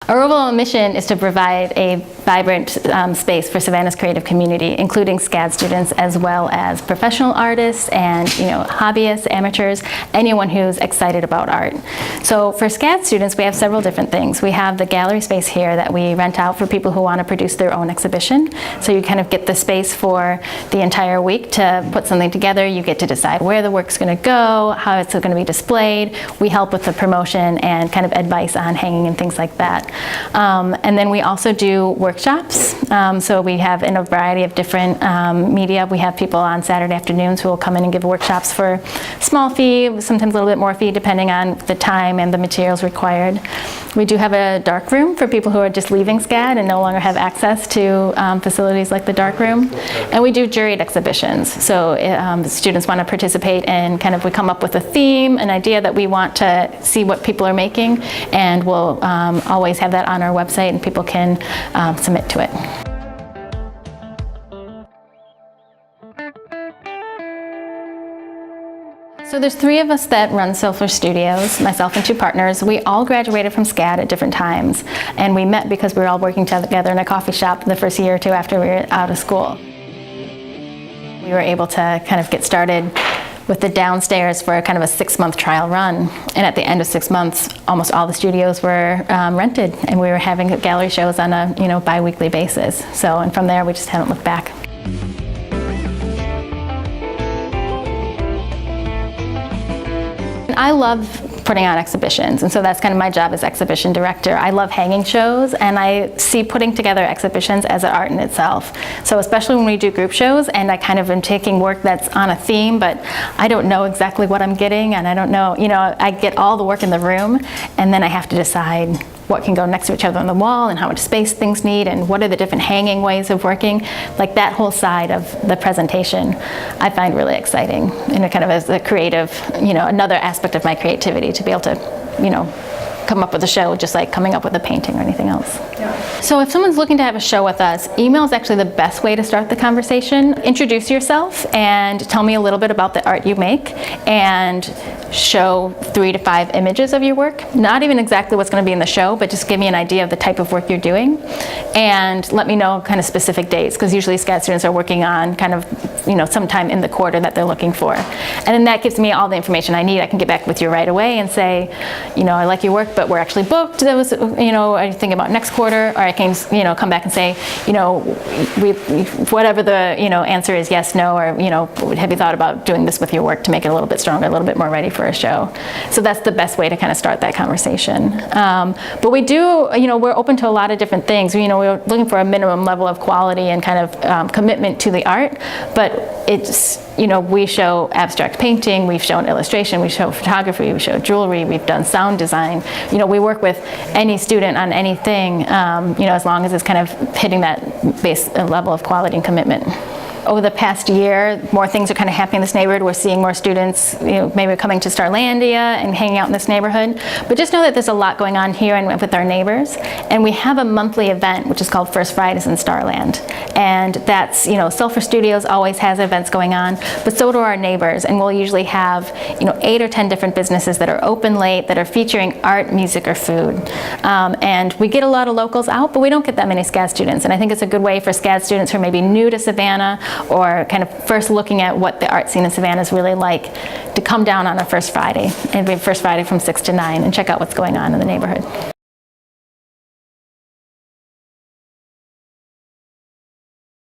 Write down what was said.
Our overall mission is to provide a vibrant space for Savannah's creative community, including SCAD students as well as professional artists and hobbyists, amateurs, anyone who's excited about art. So for SCAD students, we have several different things. We have the gallery space here that we rent out for people who want to produce their own exhibition. So you kind of get the space for the entire week to put something together. You get to decide where the work's going to go, how it's going to be displayed. We help with the promotion and kind of advice on hanging and things like that. And then we also do workshops. So we have in a variety of different media. We have people on Saturday afternoons who will come in and give workshops for small fee, sometimes a little bit more fee depending on the time and the materials required. We do have a dark room for people who are just leaving SCAD and no longer have access to facilities like the dark room. And we do juried exhibitions. So students want to participate in we come up with a theme, an idea that we want to see what people are making, and we'll always have that on our website and people can submit to it. So there's 3 of us that run Sulfur Studios, myself and 2 partners. We all graduated from SCAD at different times, and we met because we were all working together in a coffee shop the first year or 2 after we were out of school. We were able to kind of get started with the downstairs for kind of a 6-month trial run. And at the end of 6 months, almost all the studios were rented, and we were having gallery shows on a bi-weekly basis. So, and from there, we just haven't looked back. I love putting on exhibitions, and so that's kind of my job as exhibition director. I love hanging shows, and I see putting together exhibitions as an art in itself. So especially when we do group shows, and I kind of am taking work that's on a theme, but I don't know exactly what I'm getting, and I don't know, I get all the work in the room, and then I have to decide what can go next to each other on the wall and how much space things need and what are the different hanging ways of working. Like that whole side of the presentation I find really exciting, and kind of as a creative, another aspect of my creativity to be able to, come up with a show just like coming up with a painting or anything else. Yeah. So if someone's looking to have a show with us, email is actually the best way to start the conversation. Introduce yourself and tell me a little bit about the art you make, and show 3 to 5 images of your work. Not even exactly what's going to be in the show, but just give me an idea of the type of work you're doing, and let me know kind of specific dates, because usually SCAD students are working on kind of sometime in the quarter that they're looking for. And then that gives me all the information I need. I can get back with you right away and say, I like your work, but we're actually booked. That was, are you thinking about next quarter? Or I can, come back and say, whatever the, answer is yes, no, or, have you thought about doing this with your work to make it a little bit stronger, a little bit more ready for a show? So that's the best way to kind of start that conversation. But we do, we're open to a lot of different things. We're looking for a minimum level of quality and kind of commitment to the art, but it's, we show abstract painting, we've shown illustration, we show photography, we show jewelry, we've done sound design. We work with any student on anything, as long as it's kind of hitting that base level of quality and commitment. Over the past year, more things are kind of happening in this neighborhood. We're seeing more students, maybe coming to Starlandia and hanging out in this neighborhood. But just know that there's a lot going on here and with our neighbors. And we have a monthly event, which is called First Fridays in Starland. And that's, Sulfur Studios always has events going on, but so do our neighbors. And we'll usually have, 8 or 10 different businesses that are open late, that are featuring art, music, or food. And we get a lot of locals out, but we don't get that many SCAD students. And I think it's a good way for SCAD students who are maybe new to Savannah, or kind of first looking at what the art scene in Savannah is really like, to come down on a First Friday, and First Friday from 6 to 9, and check out what's going on in the neighborhood.